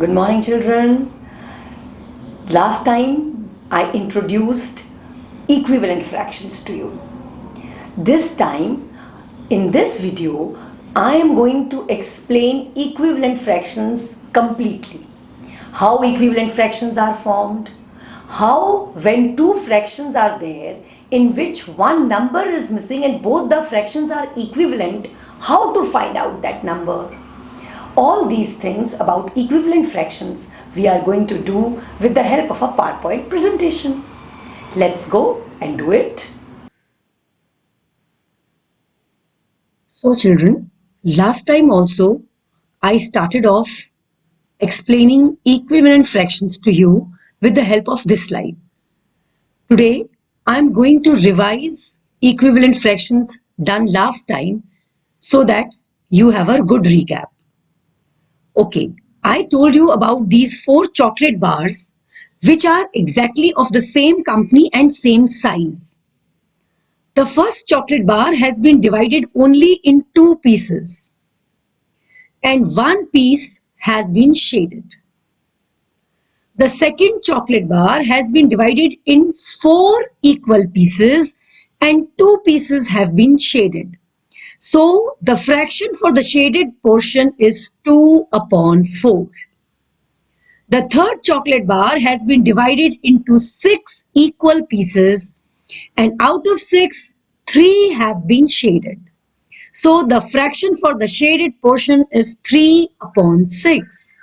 Good morning, children. Last time I introduced equivalent fractions to you. This time, in this video, I am going to explain equivalent fractions completely. How equivalent fractions are formed, how when two fractions are there in which one number is missing and both the fractions are equivalent, how to find out that number. All these things about equivalent fractions we are going to do with the help of a PowerPoint presentation. Let's go and do it. So children, last time also I started off explaining equivalent fractions to you with the help of this slide. Today I am going to revise equivalent fractions done last time so that you have a good recap. Okay, I told you about these 4 chocolate bars which are exactly of the same company and same size. The first chocolate bar has been divided only in 2 pieces, and one piece has been shaded. The second chocolate bar has been divided in 4 equal pieces and 2 pieces have been shaded. So the fraction for the shaded portion is 2 upon 4. The third chocolate bar has been divided into 6 equal pieces, and out of 6, 3 have been shaded. So the fraction for the shaded portion is 3 upon 6.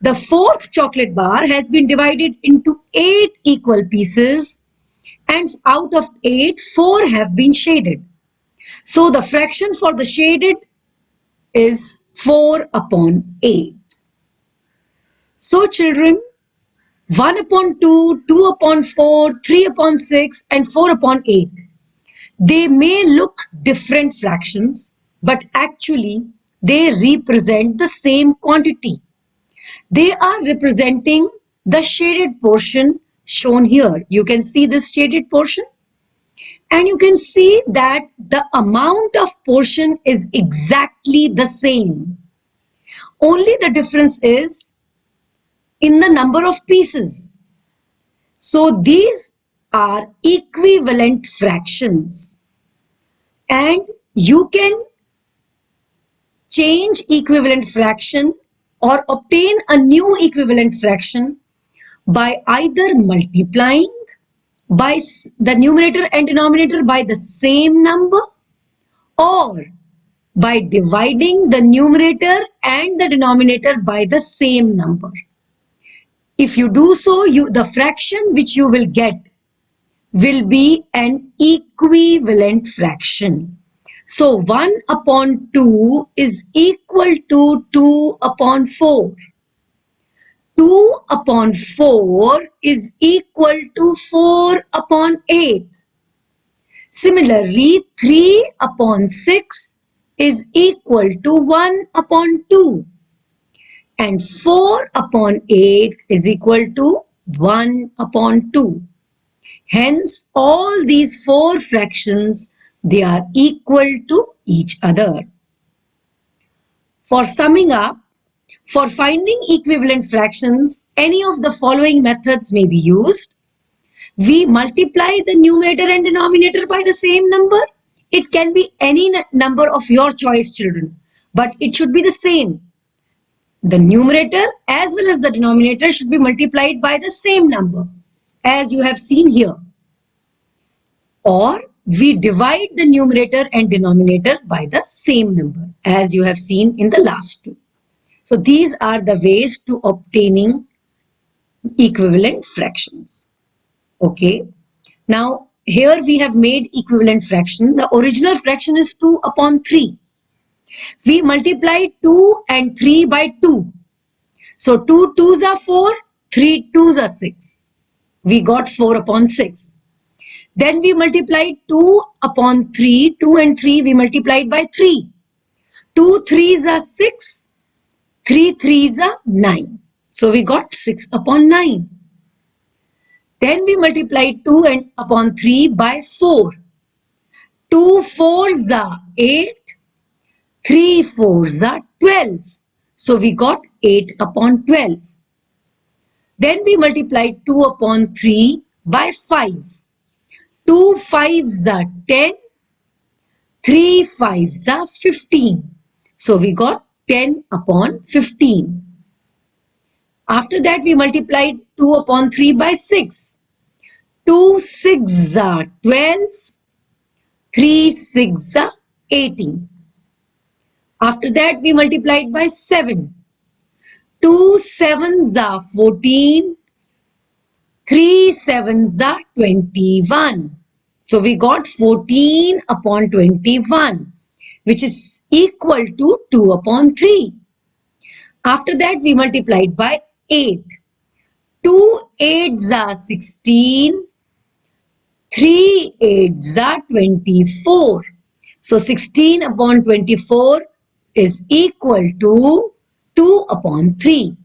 The fourth chocolate bar has been divided into 8 equal pieces, and out of 8, 4 have been shaded. So the fraction for the shaded is 4 upon 8. So children, 1 upon 2, 2 upon 4, 3 upon 6 and 4 upon 8. They may look different fractions, but actually they represent the same quantity. They are representing the shaded portion shown here. You can see this shaded portion, and you can see that the amount of portion is exactly the same. Only the difference is in the number of pieces. So these are equivalent fractions, and you can change equivalent fraction or obtain a new equivalent fraction by either multiplying by the numerator and denominator by the same number, or by dividing the numerator and the denominator by the same number. If you do so, the fraction which you will get will be an equivalent fraction. So 1 upon 2 is equal to 2 upon 4. 2 upon 4 is equal to 4 upon 8. Similarly, 3 upon 6 is equal to 1 upon 2. And 4 upon 8 is equal to 1 upon 2. Hence, all these 4 fractions, they are equal to each other. For summing up, for finding equivalent fractions, any of the following methods may be used. We multiply the numerator and denominator by the same number. It can be any number of your choice, children, but it should be the same. The numerator as well as the denominator should be multiplied by the same number, as you have seen here. Or we divide the numerator and denominator by the same number, as you have seen in the last two. So these are the ways to obtaining equivalent fractions. Okay. Now here we have made equivalent fraction. The original fraction is 2 upon 3. We multiplied 2 and 3 by 2. So 2 2s are 4, 3 2s are 6. We got 4 upon 6. Then we multiplied 2 upon 3. 2 and 3 we multiplied by 3. 2 3s are 6. 3 3s are 9. So we got 6 upon 9. Then we multiplied 2 and upon 3 by 4. 2 4s are 8. 3 4s are 12. So we got 8 upon 12. Then we multiplied 2 upon 3 by 5. 2 5s are 10, 3 5s are 15. So we got 10 upon 15. After that we multiplied 2 upon 3 by 6. 2 6s are 12, 3 6s are 18. After that we multiplied by 7. 2 7s are 14, 3 7s are 21. So we got 14 upon 21, which is equal to 2 upon 3. After that we multiplied by 8. 2 8s are 16, 3 8s are 24. So 16 upon 24 is equal to 2 upon 3.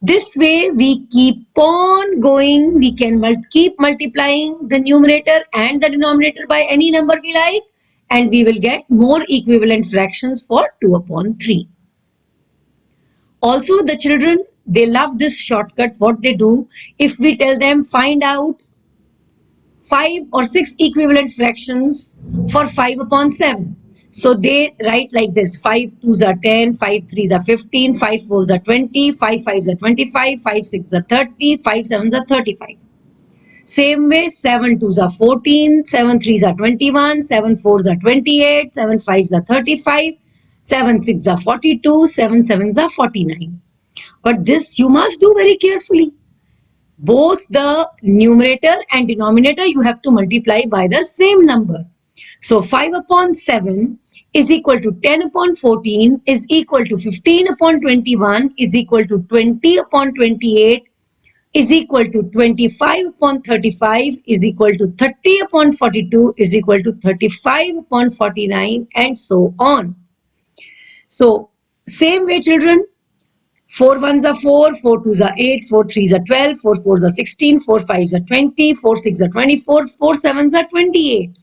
This way we keep on going. We can keep multiplying the numerator and the denominator by any number we like, and we will get more equivalent fractions for 2 upon 3. Also, the children, they love this shortcut. What they do, if we tell them find out 5 or 6 equivalent fractions for 5 upon 7. So they write like this: 5 2s are 10, 5 3s are 15, 5 4s are 20, 5 5s are 25, 5 6s are 30, 5 7s are 35. Same way, 7 2s are 14, 7 3s are 21, 7 4s are 28, 7 5s are 35, 7 6s are 42, 7 7s are 49. But this you must do very carefully. Both the numerator and denominator you have to multiply by the same number. So 5 upon 7 is equal to 10 upon 14 is equal to 15 upon 21 is equal to 20 upon 28 is equal to 25 upon 35 is equal to 30 upon 42 is equal to 35 upon 49, and so on. So same way, children, 4 1s are 4, 4 2s are 8, 4 3s are 12, 4 4s are 16, 4 5s are 20, 4 6s are 24, 4 7s are 28.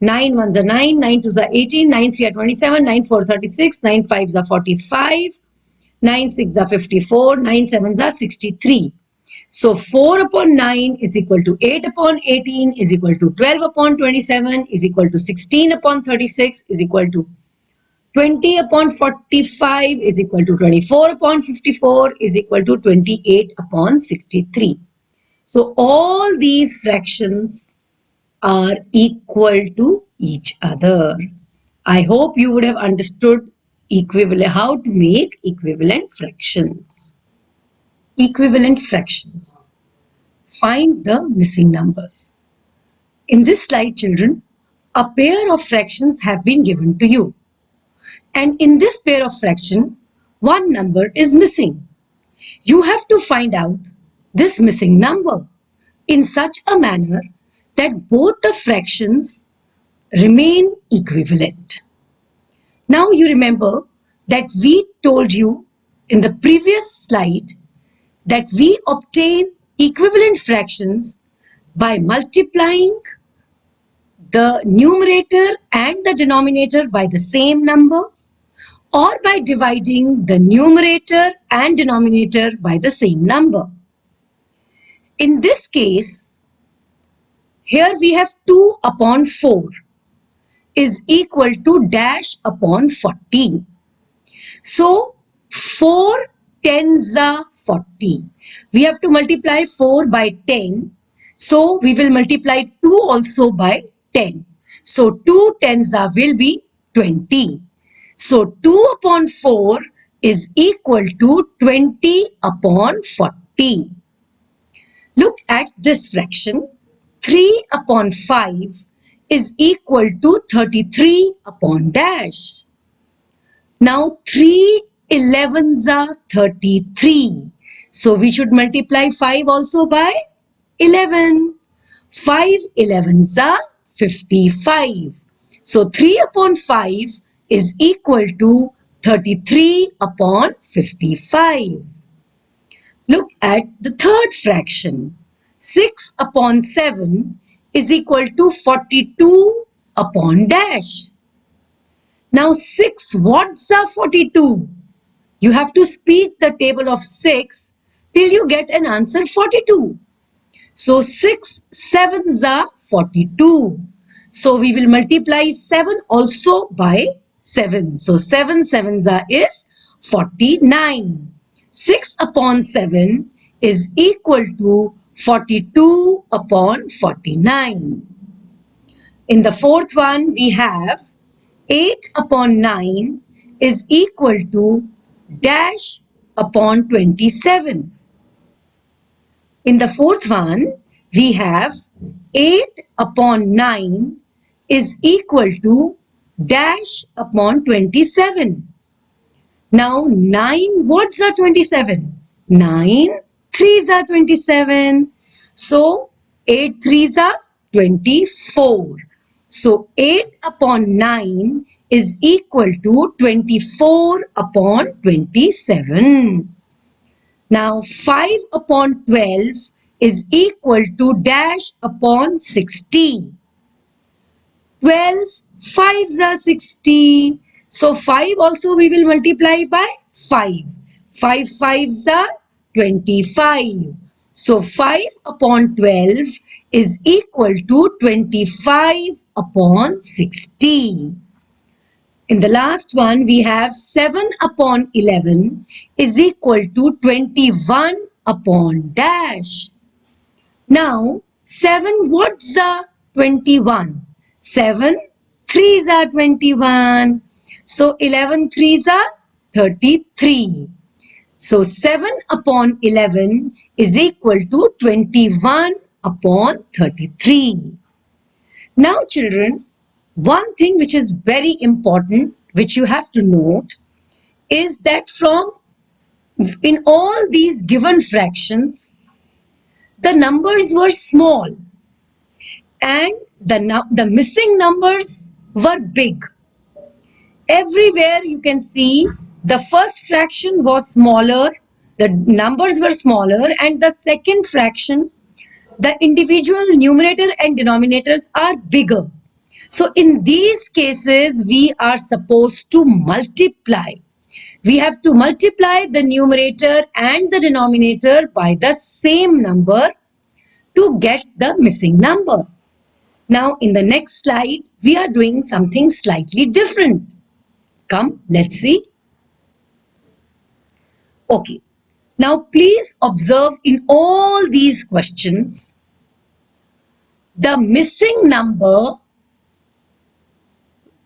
9 1s are 9, 9 2s are 18, 9 3 are 27, 9 4 36, 9 5s are 45, 9 6 are 54, 9 7s are 63. So 4 upon 9 is equal to 8 upon 18 is equal to 12 upon 27 is equal to 16 upon 36 is equal to 20 upon 45 is equal to 24 upon 54 is equal to 28 upon 63. So all these fractions are equal to each other. I hope you would have understood how to make equivalent fractions. Equivalent fractions. Find the missing numbers. In this slide, children, a pair of fractions have been given to you. And in this pair of fraction, one number is missing. You have to find out this missing number in such a manner that both the fractions remain equivalent. Now you remember that we told you in the previous slide that we obtain equivalent fractions by multiplying the numerator and the denominator by the same number, or by dividing the numerator and denominator by the same number. In this case, here we have 2 upon 4 is equal to dash upon 40. So 4 tens are 40. We have to multiply 4 by 10. So we will multiply 2 also by 10. So 2 tens are will be 20. So 2 upon 4 is equal to 20 upon 40. Look at this fraction. 3 upon 5 is equal to 33 upon dash. Now 3 11s are 33. So we should multiply 5 also by 11. 5 11s are 55. So 3 upon 5 is equal to 33 upon 55. Look at the third fraction. 6 upon 7 is equal to 42 upon dash. Now 6 wads are 42. You have to speak the table of 6 till you get an answer 42. So 6 sevens are 42. So we will multiply 7 also by 7. So 7 sevens are is 49. 6 upon 7 is equal to 42 upon 49. In the fourth one, we have 8 upon 9 is equal to dash upon 27. In the fourth one, we have 8 upon 9 is equal to dash upon 27. Now 9 words are 27. 9 threes are 27. So 8 threes are 24. So 8 upon 9 is equal to 24 upon 27. Now 5 upon 12 is equal to dash upon 60. 12 fives are 60. So 5 also we will multiply by 5. 5 fives are 25. So 5 upon 12 is equal to 25 upon 60. In the last one, we have 7 upon 11 is equal to 21 upon dash. Now, 7 words are 21. 7 threes are 21. So, 11 threes are 33. So, 7 upon 11 is equal to 21 upon 33. Now, children, one thing which is very important, which you have to note, is that from in all these given fractions, the numbers were small and the missing numbers were big. Everywhere you can see the first fraction was smaller, the numbers were smaller, and the second fraction, the individual numerator and denominators are bigger. So in these cases, we are supposed to multiply. We have to multiply the numerator and the denominator by the same number to get the missing number. Now in the next slide, we are doing something slightly different. Come, let's see. Okay. Now please observe in all these questions, the missing number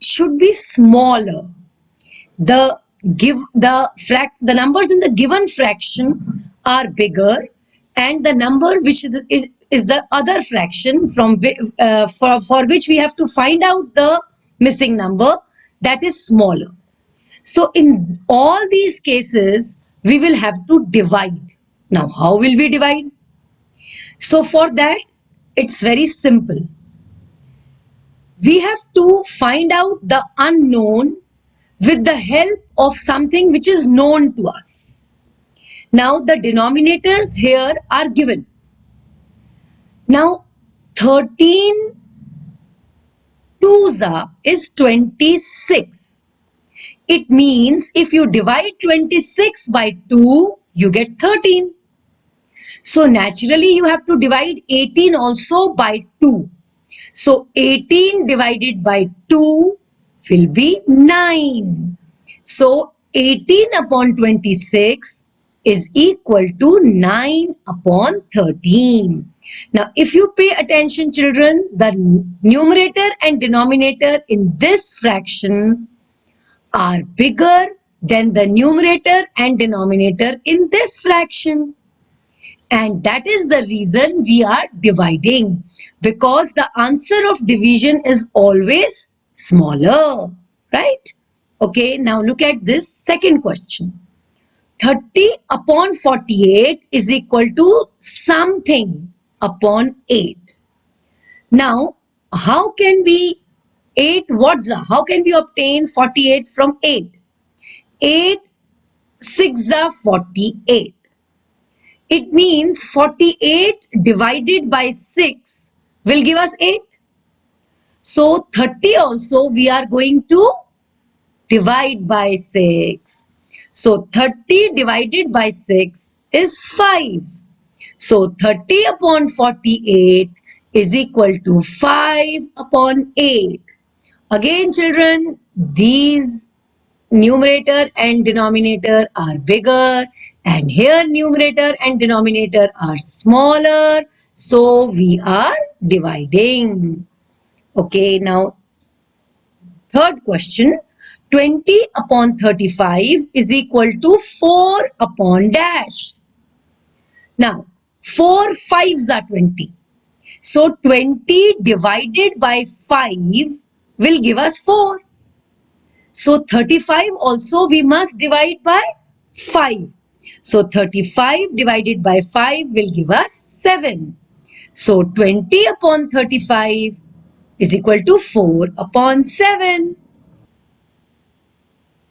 should be smaller. The numbers in the given fraction are bigger, and the number which is the other fraction from for which we have to find out the missing number, that is smaller. So in all these cases we will have to divide. Now how will we divide? So for that, it's very simple. We have to find out the unknown with the help of something which is known to us. Now the denominators here are given. Now 13 twos is 26. It means if you divide 26 by 2, you get 13. So naturally you have to divide 18 also by 2. So 18 divided by 2 will be 9. So 18 upon 26 is equal to 9 upon 13. Now if you pay attention, children, the numerator and denominator in this fraction are bigger than the numerator and denominator in this fraction. And that is the reason we are dividing, because the answer of division is always smaller, right? Okay, now look at this second question. 30 upon 48 is equal to something upon 8. Now, how can we how can we obtain 48 from 8? 8 6 are 48. It means 48 divided by 6 will give us 8. So 30 also we are going to divide by 6. So 30 divided by 6 is 5. So 30 upon 48 is equal to 5 upon 8. Again children, these numerator and denominator are bigger and here numerator and denominator are smaller. So we are dividing. Okay, now third question. 20 upon 35 is equal to 4 upon dash. Now, 4 fives are 20. So 20 divided by 5 will give us 4. So 35 also we must divide by 5. So 35 divided by 5 will give us 7. So 20 upon 35 is equal to 4 upon 7.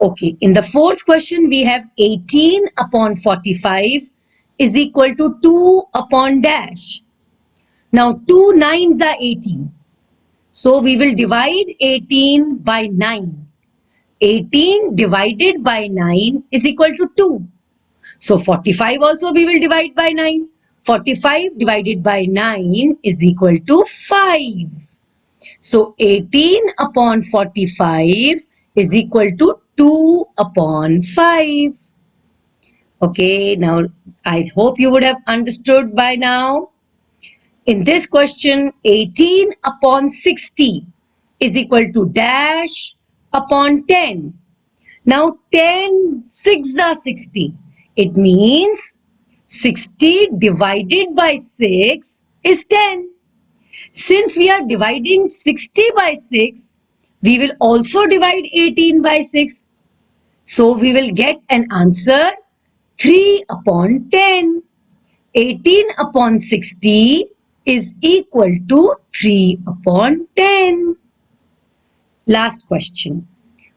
Okay, in the fourth question we have 18 upon 45 is equal to 2 upon dash. Now 2 nines are 18. So we will divide 18 by 9. 18 divided by 9 is equal to 2. So 45 also we will divide by 9. 45 divided by 9 is equal to 5. So 18 upon 45 is equal to 2 upon 5. Okay, now I hope you would have understood by now. In this question, 18 upon 60 is equal to dash upon 10. Now 10 6 are 60. It means 60 divided by 6 is 10. Since we are dividing 60 by 6, we will also divide 18 by 6. So we will get an answer 3 upon 10. 18 upon 60 is equal to 3 upon 10. Last question.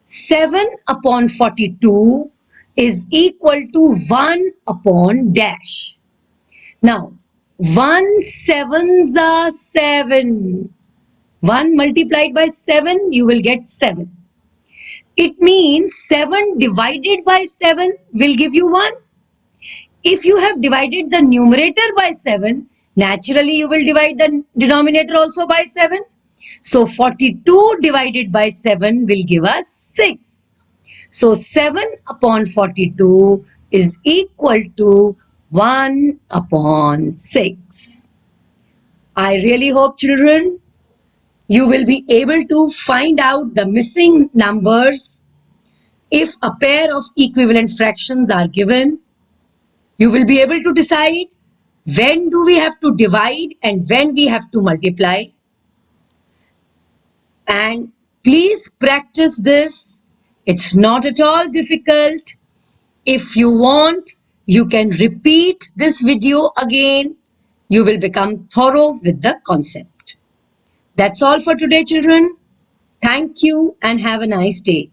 7 upon 42 is equal to 1 upon dash. Now, 1 sevens are 7. 1 multiplied by 7, you will get 7. It means 7 divided by 7 will give you 1. If you have divided the numerator by 7, naturally you will divide the denominator also by 7. So 42 divided by 7 will give us 6. So 7 upon 42 is equal to 1 upon 6. I really hope children, you will be able to find out the missing numbers. If a pair of equivalent fractions are given, you will be able to decide when do we have to divide and when we have to multiply. And please practice this. It's not at all difficult. If you want, you can repeat this video again. You will become thorough with the concept. That's all for today, children. Thank you and have a nice day.